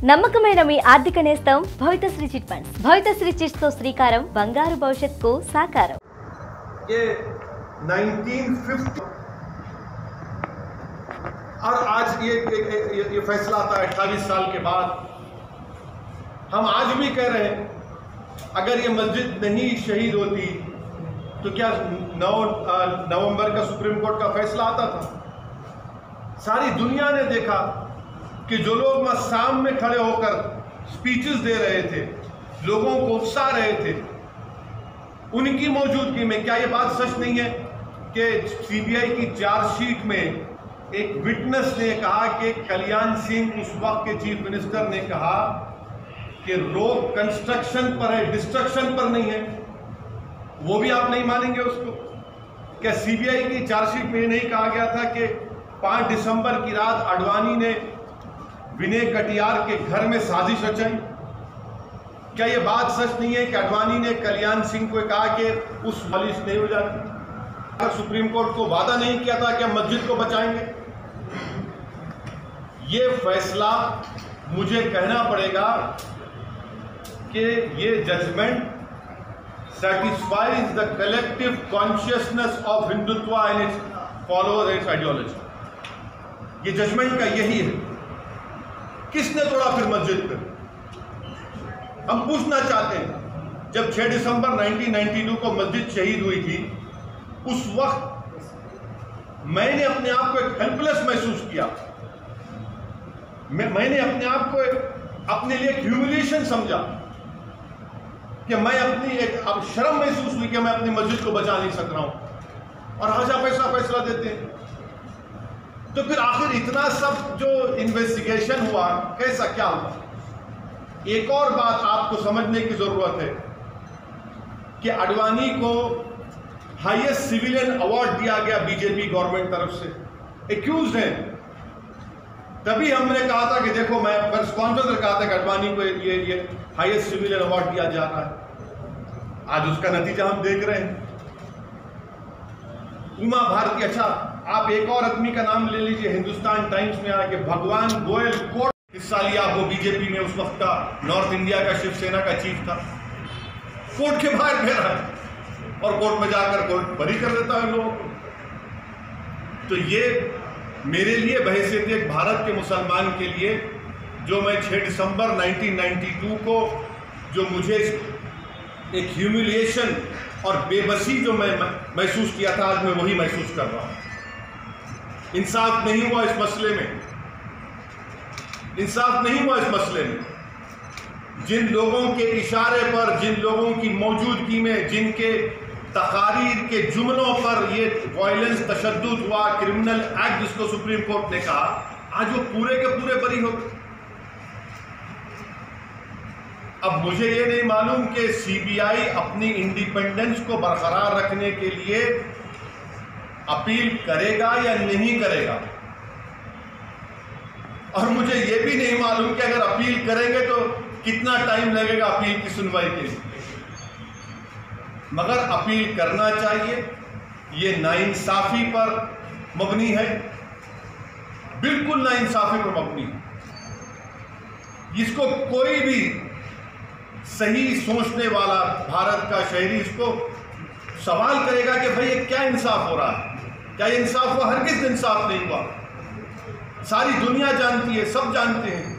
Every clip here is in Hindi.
నమ్మకమైన మీ ఆర్థిక నేస్తం Bhavithasri chit funds. Bhavithasri chits తో శ్రీకారం బంగారు భవిష్యత్తుకు సాకారం. ये 1950 और आज ये फैसला आता है 28 साल के बाद. हम आज भी कह रहे हैं अगर ये मस्जिद नहीं शहीद होती तो क्या 9 नवंबर का सुप्रीम कोर्ट का फैसला आता था? सारी दुनिया ने देखा कि जो लोग मस्साम में खड़े होकर स्पीचेस दे रहे थे, लोगों को उकसा रहे थे, उनकी मौजूदगी में क्या ये बात सच नहीं है कि सीबीआई की चार्जशीट में एक विटनेस ने कहा कि कल्याण सिंह उस वक्त के चीफ मिनिस्टर ने कहा कि रोक कंस्ट्रक्शन पर है, डिस्ट्रक्शन पर नहीं है. वो भी आप नहीं मानेंगे उसको? क्या सीबीआई की चार्जशीट में नहीं कहा गया था कि 5 दिसंबर की रात आडवाणी ने विनय कटियार के घर में साजिश रचाई? क्या ये बात सच नहीं है कि आडवाणी ने कल्याण सिंह को कहा कि उस साजिश नहीं हो जाती? सुप्रीम कोर्ट को वादा नहीं किया था कि हम मस्जिद को बचाएंगे? ये फैसला मुझे कहना पड़ेगा कि ये judgement satisfies the collective consciousness of Hindutva and its followers and its ideology. ये जजमेंट का यही है. किसने तोड़ा फिर मस्जिद पर? हम पूछना चाहते हैं, जब 6 दिसंबर 1992 को मस्जिद शहीद हुई थी, उस वक्त मैंने अपने आप को एक हेल्पलेस महसूस किया. मैंने अपने आप को अपने लिए एक ह्यूमिलिएशन समझा कि मैं अपनी एक अब शर्म महसूस हुई कि मैं अपनी मस्जिद को बचा नहीं सक रहा हूं. और आज आप ऐसा फैसला देते हैं तो फिर आखिर इतना सब जो इन्वेस्टिगेशन हुआ कैसा क्या हुआ? एक और बात आपको समझने की जरूरत है कि आडवाणी को हाईएस्ट सिविलियन अवार्ड दिया गया बीजेपी गवर्नमेंट तरफ से. एक्यूज्ड हैं. तभी हमने कहा था कि देखो, मैं प्रेस कॉन्फ्रेंस में कहा था कि आडवाणी को ये हाईएस्ट सिविलियन अवार्ड दिया जा रहा है. आज उसका नतीजा हम देख रहे हैं. उमा भारती, अच्छा आप एक और आदमी का नाम ले लीजिए, हिंदुस्तान टाइम्स में आया कि भगवान गोयल कोर्ट हिस्सा लिया. वो बीजेपी में उस वक्त का नॉर्थ इंडिया का शिवसेना का चीफ था. कोर्ट के बाहर गया और कोर्ट में जाकर कोर्ट बरी कर देता है लोगों को. तो ये मेरे लिए बहैसियत एक भारत के मुसलमान के लिए, जो मैं 6 दिसंबर 1992 को जो मुझे एक ह्यूमिलिएशन और बेबसी जो मैं महसूस किया था, आज मैं वही महसूस कर रहा हूं. इंसाफ नहीं हुआ इस मसले में. इंसाफ नहीं हुआ इस मसले में. जिन लोगों के इशारे पर, जिन लोगों की मौजूदगी में, जिनके तकारीर के जुमलों पर ये वायलेंस, तशद्दुद हुआ, क्रिमिनल एक्ट जिसको सुप्रीम कोर्ट ने कहा, आज वो पूरे के पूरे बरी हो गए. अब मुझे ये नहीं मालूम कि सीबीआई अपनी इंडिपेंडेंस को बरकरार रखने के लिए अपील करेगा या नहीं करेगा. और मुझे ये भी नहीं मालूम कि अगर अपील करेंगे तो कितना टाइम लगेगा अपील की सुनवाई के लिए. मगर अपील करना चाहिए. ये नाइंसाफी पर मबनी है, बिल्कुल नाइंसाफी पर मबनी है. इसको कोई भी सही सोचने वाला भारत का शहरी इसको सवाल करेगा कि भाई ये क्या इंसाफ हो रहा है? क्या ये इंसाफ हुआ? हरगिज़ इंसाफ नहीं हुआ. सारी दुनिया जानती है, सब जानते हैं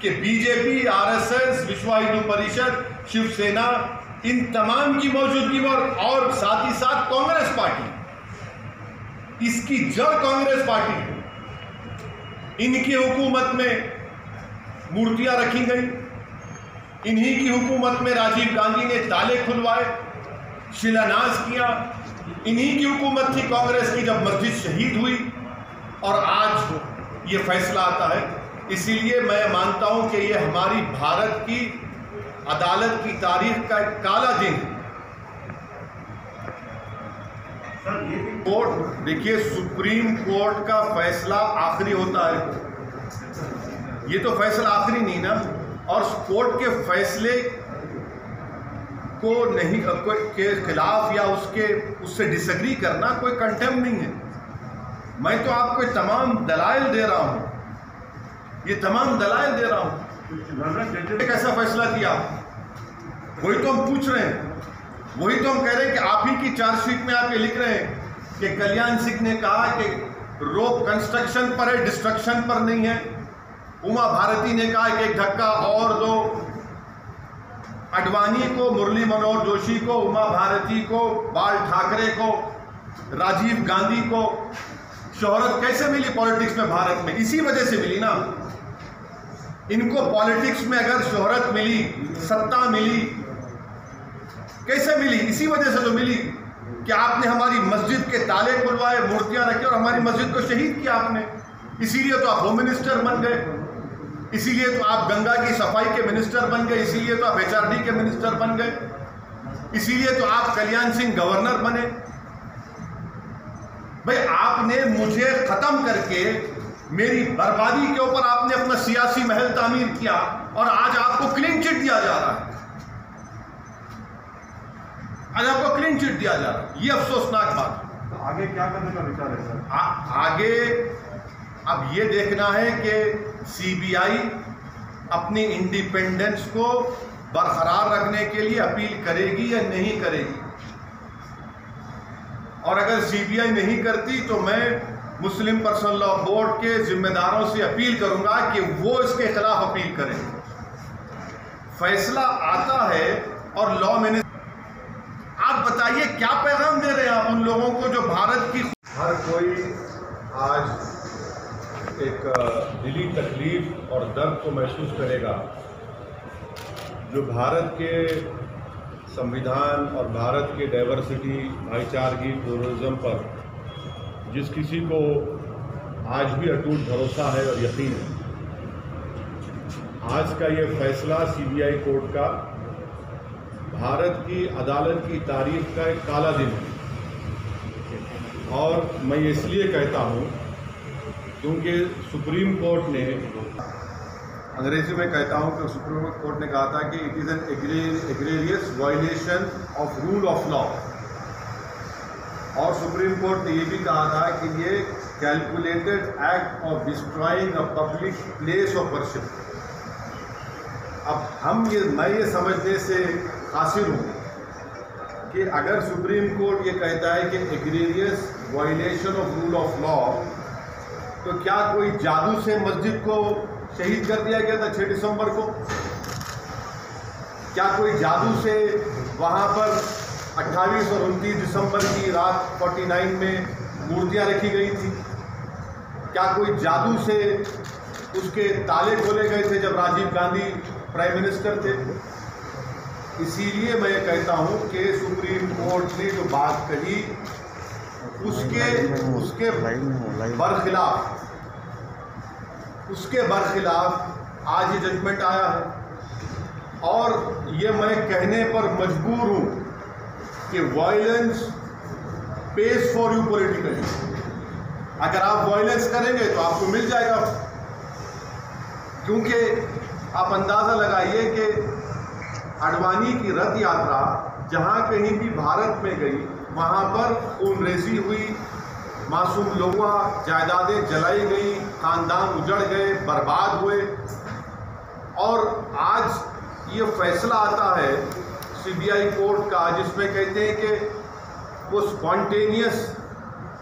कि बीजेपी, आरएसएस, विश्व हिंदू परिषद, शिवसेना, इन तमाम की मौजूदगी में और साथ ही साथ कांग्रेस पार्टी, इसकी जड़ कांग्रेस पार्टी है. इनकी हुकूमत में मूर्तियां रखी गई. इन्हीं की हुकूमत में राजीव गांधी ने ताले खुलवाए, शिलान्यास किया. इन्हीं की हुकूमत थी कांग्रेस की जब मस्जिद शहीद हुई. और आज ये फैसला आता है. इसीलिए मैं मानता हूं कि ये हमारी भारत की अदालत की तारीख का एक काला दिन है. कोर्ट, देखिए, सुप्रीम कोर्ट का फैसला आखिरी होता है. ये तो फैसला आखिरी नहीं ना. और कोर्ट के फैसले को नहीं के खिलाफ या उससे डिसएग्री करना कोई कंटेम्प्ट नहीं है. मैं तो आपको तमाम दलाइल दे रहा हूं ये तमाम दलाइल दे रहा हूं। एक ऐसा फैसला किया, वही तो हम पूछ रहे हैं, वही तो हम कह रहे हैं कि आप ही की चार्जशीट में आप ये लिख रहे हैं कि कल्याण सिंह ने कहा कि रोप कंस्ट्रक्शन पर है, डिस्ट्रक्शन पर नहीं है। उमा भारती ने कहा कि एक धक्का और दो। अडवाणी को, मुरली मनोहर जोशी को, उमा भारती को, बाल ठाकरे को, राजीव गांधी को शोहरत कैसे मिली पॉलिटिक्स में भारत में? इसी वजह से मिली ना। इनको पॉलिटिक्स में अगर शोहरत मिली, सत्ता मिली, कैसे मिली? इसी वजह से तो मिली कि आपने हमारी मस्जिद के ताले खुलवाए, मूर्तियां रखी और हमारी मस्जिद को शहीद किया आपने। इसीलिए तो आप होम मिनिस्टर बन गए, इसीलिए तो आप गंगा की सफाई के मिनिस्टर बन गए, इसीलिए तो आप HRD के मिनिस्टर बन गए, इसीलिए तो आप कल्याण सिंह गवर्नर बने। भाई आपने मुझे खत्म करके मेरी बर्बादी के ऊपर आपने अपना सियासी महल तामीर किया और आज आपको क्लीन चिट दिया जा रहा है। आज आपको क्लीन चिट दिया जा रहा है, ये अफसोसनाक बात है। तो आगे क्या करने का विचार है सर? आगे अब ये देखना है कि CBI अपनी इंडिपेंडेंस को बरकरार रखने के लिए अपील करेगी या नहीं करेगी। और अगर CBI नहीं करती तो मैं मुस्लिम पर्सनल लॉ बोर्ड के जिम्मेदारों से अपील करूंगा कि वो इसके खिलाफ अपील करें। फैसला आता है और लॉ मिनिस्टर, आप बताइए क्या पैगाम दे रहे हैं आप उन लोगों को जो भारत की, हर कोई आज एक दिली तकलीफ और दर्द को महसूस करेगा जो भारत के संविधान और भारत के डाइवर्सिटी, भाईचारगी, प्लुरलिज्म पर जिस किसी को आज भी अटूट भरोसा है और यकीन है। आज का ये फैसला CBI कोर्ट का भारत की अदालत की तारीख का एक काला दिन है। और मैं इसलिए कहता हूँ क्योंकि सुप्रीम कोर्ट ने, अंग्रेजी में कहता हूँ कि सुप्रीम कोर्ट ने कहा था कि it is an egregious violation of rule of law. और सुप्रीम कोर्ट ने ये भी कहा था कि ये calculated act of destroying a public place of worship. अब मैं ये समझने से हासिल हूँ कि अगर सुप्रीम कोर्ट ये कहता है कि egregious violation of rule of law, तो क्या कोई जादू से मस्जिद को शहीद कर दिया गया था 6 दिसंबर को? क्या कोई जादू से वहाँ पर 28 और 29 दिसंबर की रात 49 में मूर्तियाँ रखी गई थी? क्या कोई जादू से उसके ताले खोले गए थे जब राजीव गांधी प्राइम मिनिस्टर थे? इसीलिए मैं कहता हूँ कि सुप्रीम कोर्ट ने जो बात कही उसके बरखिलाफ आज ये जजमेंट आया है। और ये मैं कहने पर मजबूर हूँ कि violence page for you politically. अगर आप वायलेंस करेंगे तो आपको मिल जाएगा, क्योंकि आप अंदाज़ा लगाइए कि अडवाणी की रथ यात्रा जहाँ कहीं भी भारत में गई वहाँ पर खूनरेजी हुई, मासूम लोगों जायदादें जलाई गई, खानदान उजड़ गए, बर्बाद हुए। और आज ये फैसला आता है CBI कोर्ट का जिसमें कहते हैं कि वो स्पॉन्टेनियस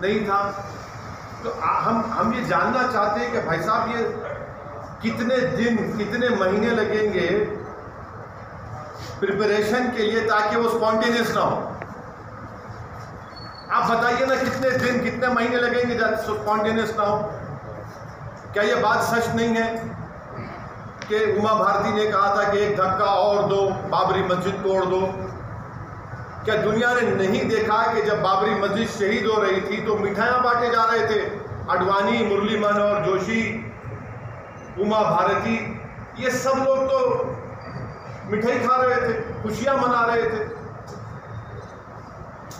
नहीं था। तो हम ये जानना चाहते हैं कि भाई साहब ये कितने दिन, कितने महीने लगेंगे प्रिपरेशन के लिए ताकि वो स्पॉन्टेनियस ना हो? आप बताइए ना, कितने दिन, कितने महीने लगेंगे जब स्पॉन्टेनियस ना हो? क्या ये बात सच नहीं है कि उमा भारती ने कहा था कि एक धक्का और दो, बाबरी मस्जिद तोड़ दो? क्या दुनिया ने नहीं देखा कि जब बाबरी मस्जिद शहीद हो रही थी तो मिठाइयाँ बांटे जा रहे थे? अडवाणी, मुरली मनोहर जोशी, उमा भारती, ये सब लोग तो मिठाई खा रहे थे, खुशियां मना रहे थे।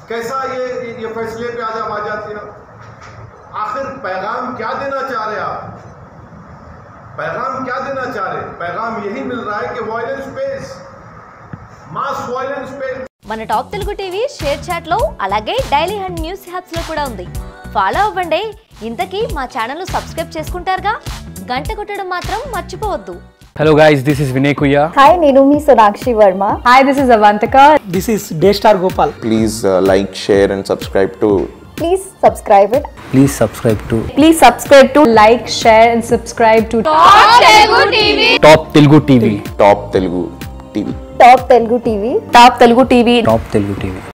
कैसा ये फैसले पे आज आ जाती है? आखिर पैगाम क्या देना चाह रहे आप? पैगाम क्या देना चाह रहे? पैगाम यही मिल रहा है कि violence pace, mass violence pace. మన top Telugu TV ShareChat లో అలాగే డైలీ హండ్ న్యూస్ హ్యాప్స్ లో కూడా ఉంది. ఫాలో అవ్వండి. ఇంతకీ మా ఛానల్ ను సబ్స్క్రైబ్ చేసుకుంటారుగా, గంట కొట్టడం మాత్రం మర్చిపోవద్దు. Hello guys, this is Vinay Kuya. Hi, నేను మీ Sonakshi Varma. Hi, this is Avantika. This is Daystar Gopal. Please like, share and subscribe to. Please subscribe it. Please subscribe to Please subscribe to like, share and subscribe to Top Telugu TV. Top Telugu TV. Top Telugu TV. Top Telugu TV. Top Telugu TV.